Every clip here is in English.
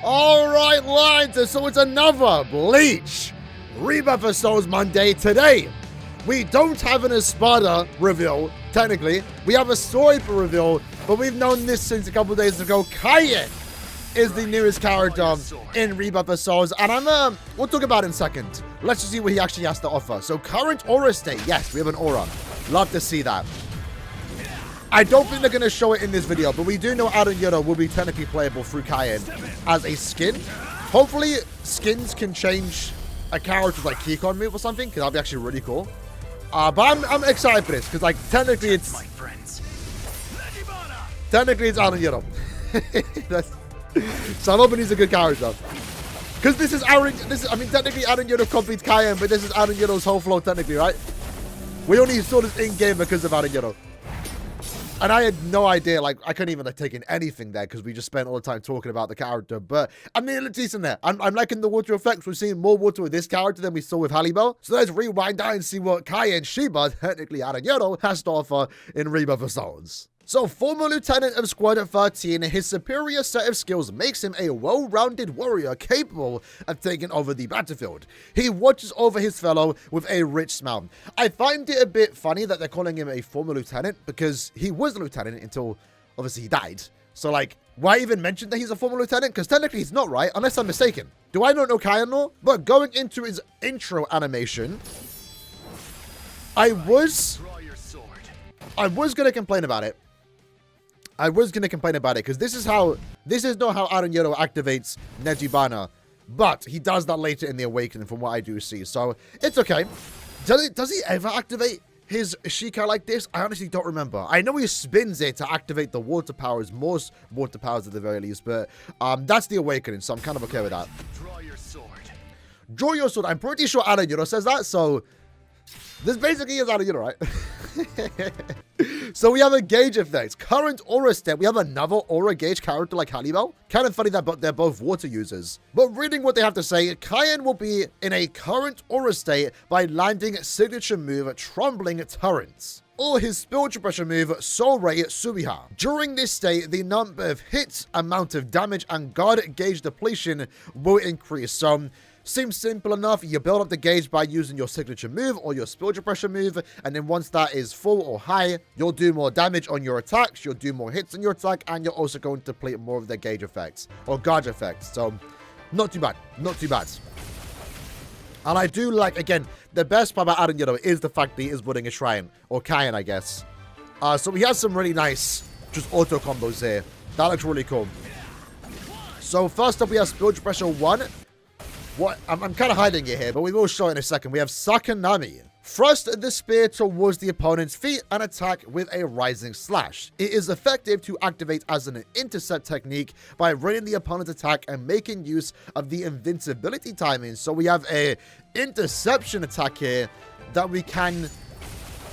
Alright, lads, so it's another Bleach Rebirth of Souls Monday. Today, we don't have an Espada reveal, technically. We have a Sniper reveal, but we've known this since a couple days ago. KAIEN is the newest character in Rebirth of Souls, and we'll talk about it in a second. Let's just see what he actually has to offer. So, current aura state. Yes, we have an aura. Love to see that. I don't think they're going to show it in this video, but we do know Aaroniero will be technically playable through KAIEN as a skin. Hopefully, skins can change a character's like Keycon move or something, because that'll be actually really cool. But I'm excited for this, because like technically it's Aaroniero. So I'm hoping he's a good character. Because this is technically Aaroniero copied KAIEN, but this is Aaroniero's whole flow technically, right? We only saw this in-game because of Aaroniero. And I had no idea, like, I couldn't even like, take in anything there because we just spent all the time talking about the character. But, I mean, it looks decent there. I'm liking the water effects. We're seeing more water with this character than we saw with Halibel. So let's rewind down and see what KAIEN SHIBA, technically Aaroniero, has to offer in Rebirth of Souls. So, former Lieutenant of Squad 13, his superior set of skills makes him a well-rounded warrior capable of taking over the battlefield. He watches over his fellow with a rich smile. I find it a bit funny that they're calling him a former lieutenant because he was a lieutenant until, obviously, he died. So, like, why even mention that he's a former lieutenant? Because technically he's not, right? Unless I'm mistaken. Do I not know KAIEN lore? But going into his intro animation, I was going to complain about it. Because this is not how Aaroniero activates Nejibana, but he does that later in the Awakening from what I do see, so it's okay. Does he ever activate his Sheikah like this? I honestly don't remember. I know he spins it to activate the water powers, most water powers at the very least, but that's the Awakening, so I'm kind of okay with that. Draw your sword. Draw your sword. I'm pretty sure Aaroniero says that, so this basically is Aaroniero, right? So we have a gauge effect. Current aura state. We have another aura gauge character like Halibel. Kind of funny that they're both water users. But reading what they have to say, KAIEN will be in a current aura state by landing signature move Trembling Torrents, or his spiritual pressure move, Soul Ray Subiha. During this state, the number of hits, amount of damage, and guard gauge depletion will increase. So, seems simple enough. You build up the gauge by using your signature move or your spiritual pressure move, and then once that is full or high, you'll do more damage on your attacks, you'll do more hits on your attack, and you're also going to deplete more of the gauge effects or guard effects. So, not too bad. Not too bad. And I do like, again, the best part about Aaroniero is the fact that he is building a shrine, or KAIEN, I guess. So he has some really nice, just auto combos here. That looks really cool. So first up, we have spiritual pressure 1. What I'm kind of hiding it here, but we will show it in a second. We have Sakanami. Thrust the spear towards the opponent's feet and attack with a rising slash. It is effective to activate as an intercept technique by running the opponent's attack and making use of the invincibility timing. So we have a interception attack here that we can,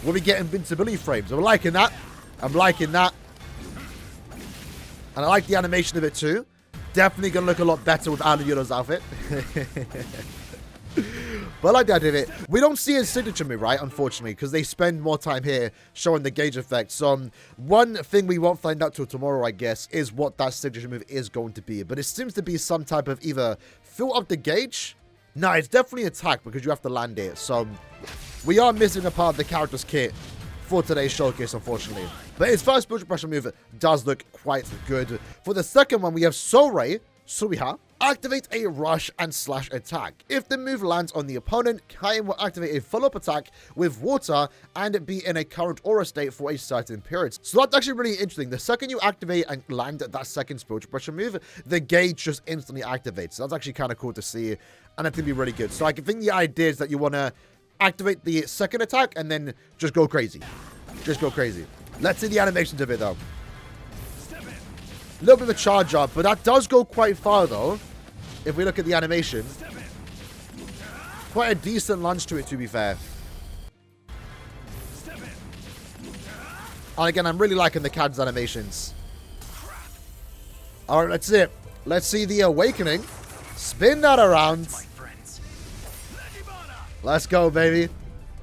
where we get invincibility frames. I'm liking that. I'm liking that. And I like the animation of it too. Definitely going to look a lot better with Aaroniero's outfit. But I like the idea of it. We don't see his signature move, right? Unfortunately, because they spend more time here showing the gauge effects. So, one thing we won't find out till tomorrow, I guess, is what that signature move is going to be. But it seems to be some type of either fill up the gauge. No, it's definitely attack because you have to land it. So, we are missing a part of the character's kit for today's showcase, unfortunately. But his first spiritual pressure move does look quite good. For the second one, we have Soul Ray Subiha. Activate a rush and slash attack. If the move lands on the opponent, KAIEN will activate a follow-up attack with water and be in a current aura state for a certain period. So that's actually really interesting. The second you activate and land that second spiritual pressure move, the gauge just instantly activates. So that's actually kind of cool to see, and it's going to be really good. So I think the idea is that you want to activate the second attack and then just go crazy. Just go crazy. Let's see the animations of it, though. A little bit of a charge up, but that does go quite far, though. If we look at the animation. Quite a decent lunge to it, to be fair. And again, I'm really liking the CAD's animations. Alright, let's see it. Let's see the Awakening. Spin that around. Let's go, baby.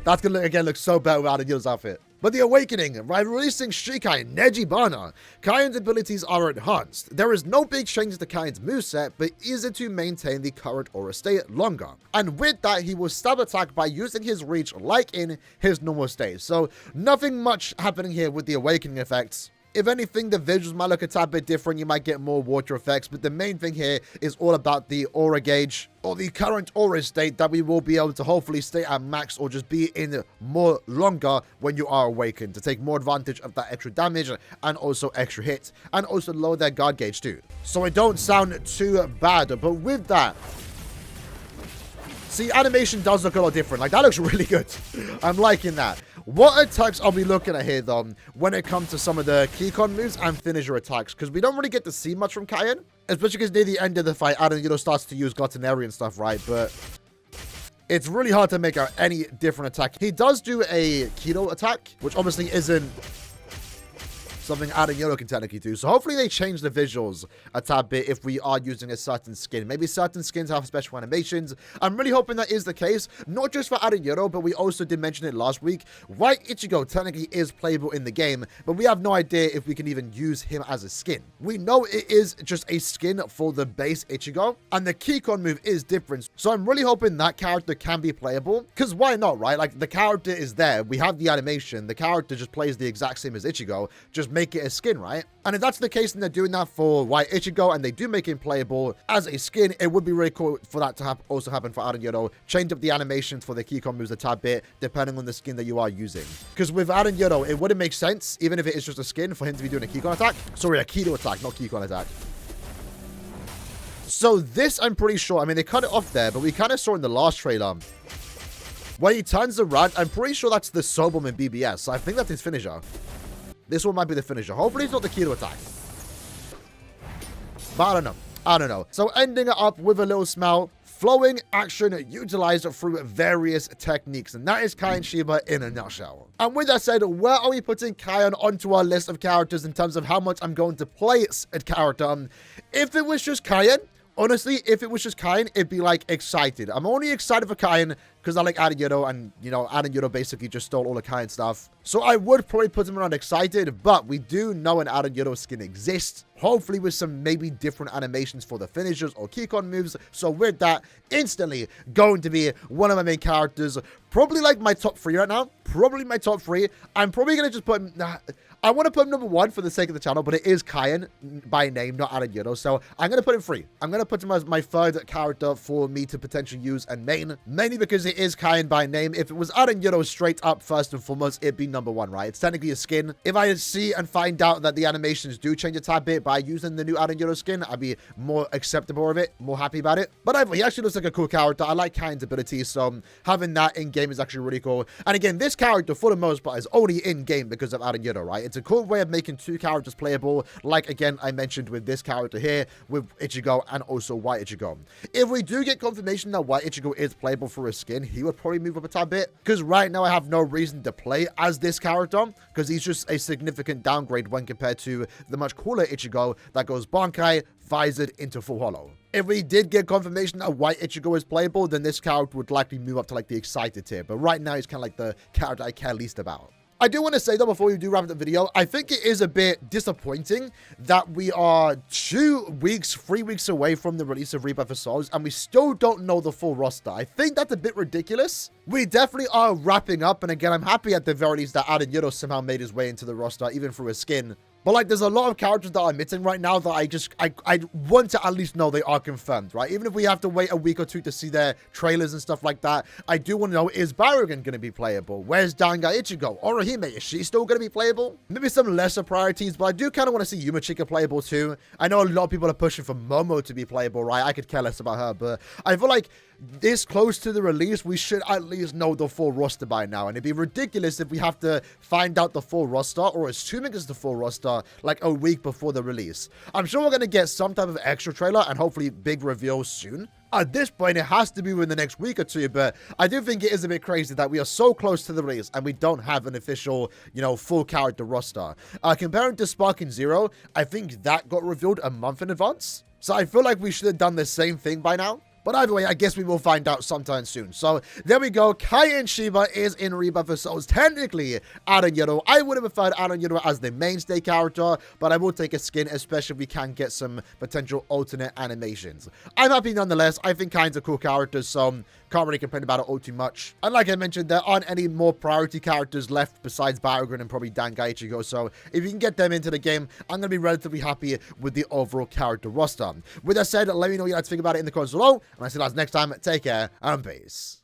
That's going to, again, look so better with Aaroniero's outfit. But the Awakening, by releasing Shikai Nejibana, KAIEN's abilities are enhanced. There is no big changes to KAIEN's moveset, but easier to maintain the current aura state longer. And with that, he will stab attack by using his reach like in his normal state. So nothing much happening here with the Awakening effects. If anything, the visuals might look a tad bit different. You might get more water effects, but the main thing here is all about the aura gauge, or the current aura state that we will be able to hopefully stay at max or just be in more longer when you are awakened, to take more advantage of that extra damage and also extra hits, and also lower their guard gauge too. So it don't sound too bad, but with that, see, animation does look a lot different. Like, that looks really good. I'm liking that. What attacks are we looking at here, though, when it comes to some of the keycon moves and finisher attacks? Because we don't really get to see much from KAIEN, especially because near the end of the fight, Aaroniero starts to use Gluttonary and stuff, right? But it's really hard to make out any different attack. He does do a Keto attack, which obviously isn't something Aaroniero can technically do. So hopefully they change the visuals a tad bit if we are using a certain skin. Maybe certain skins have special animations. I'm really hoping that is the case, not just for Aaroniero, but we also did mention it last week. White Ichigo technically is playable in the game, but we have no idea if we can even use him as a skin. We know it is just a skin for the base Ichigo, and the Keycon move is different. So I'm really hoping that character can be playable, because why not, right? Like, the character is there. We have the animation. The character just plays the exact same as Ichigo. Just make it a skin, right? And if that's the case and they're doing that for White Ichigo and they do make him playable as a skin, it would be really cool for that to also happen for Aaroniero. Change up the animations for the Keycon moves a tad bit depending on the skin that you are using. Because with Aaroniero, it wouldn't make sense, even if it is just a skin, for him to be doing a Keycon attack. Sorry, a Keto attack, not Keycon attack. So this, I'm pretty sure, I mean, they cut it off there, but we kind of saw in the last trailer where he turns around. I'm pretty sure that's the Soberman BBS. So I think that's his finisher. This one might be the finisher. Hopefully it's not the Keto attack. But I don't know. I don't know. So ending it up with a little smell. Flowing action utilized through various techniques. And that is KAIEN SHIBA in a nutshell. And with that said, where are we putting KAIEN onto our list of characters in terms of how much I'm going to play a character? If it was just KAIEN, honestly, if it was just KAIEN, it'd be like excited. I'm only excited for KAIEN because I like Aaroniero, and, you know, Aaroniero basically just stole all the KAIEN stuff. So I would probably put him around excited, but we do know an Aaroniero skin exists. Hopefully with some maybe different animations for the finishers or Keycon moves. So with that, instantly going to be one of my main characters. Probably like my top 3 right now. Probably my top 3. I'm probably going to just put him... I want to put him number 1 for the sake of the channel, but it is KAIEN by name, not Aaroniero. So I'm going to put him 3. I'm going to put him as my 3rd character for me to potentially use and main. Mainly because it is KAIEN by name. If it was Aaroniero straight up, first and foremost, it'd be number 1, right? It's technically a skin. If I see and find out that the animations do change a tad bit by using the new Aaroniero skin, I'd be more acceptable of it, more happy about it. But he actually looks like a cool character. I like KAIEN's abilities, so having that in-game is actually really cool. And again, this character, for the most part, is only in-game because of Aaroniero, right? It's a cool way of making 2 characters playable, like, again, I mentioned with this character here, with Ichigo and also White Ichigo. If we do get confirmation that White Ichigo is playable for a skin, he would probably move up a tad bit, because right now I have no reason to play as this character, because he's just a significant downgrade when compared to the much cooler Ichigo that goes Bankai, Visored into Full Hollow. If we did get confirmation that White Ichigo is playable, then this character would likely move up to like the excited tier, but right now he's kind of like the character I care least about. I do want to say though, before we do wrap up the video, I think it is a bit disappointing that we are 3 weeks away from the release of Rebirth of Souls, and we still don't know the full roster. I think that's a bit ridiculous. We definitely are wrapping up, and again, I'm happy at the very least that Aaroniero somehow made his way into the roster, even through a skin. But like, there's a lot of characters that are missing right now that I want to at least know they are confirmed, right? Even if we have to wait a week or 2 to see their trailers and stuff like that, I do want to know, is Barugan going to be playable? Where's Dangai Ichigo? Orihime, is she still going to be playable? Maybe some lesser priorities, but I do kind of want to see Yumachika playable too. I know a lot of people are pushing for Momo to be playable, right? I could care less about her, but I feel like this close to the release, we should at least know the full roster by now. And it'd be ridiculous if we have to find out the full roster, or assuming it's the full roster, like a week before the release. I'm sure we're going to get some type of extra trailer and hopefully big reveal soon. At this point, it has to be within the next week or 2, but I do think it is a bit crazy that we are so close to the release and we don't have an official, you know, full character roster. Comparing to Sparking Zero, I think that got revealed a month in advance. So I feel like we should have done the same thing by now. But either way, I guess we will find out sometime soon. So there we go. KAIEN SHIBA is in Rebirth, so it's technically Aaroniero. I would have preferred Aaroniero as the mainstay character, but I will take a skin, especially if we can get some potential alternate animations. I'm happy nonetheless. I think KAIEN's a cool character, so can't really complain about it all too much. And like I mentioned, there aren't any more priority characters left besides Battleground and probably Dangai Ichigo, so if you can get them into the game, I'm going to be relatively happy with the overall character roster. With that said, let me know what you guys think about it in the comments below, and I'll see you guys next time. Take care, and peace.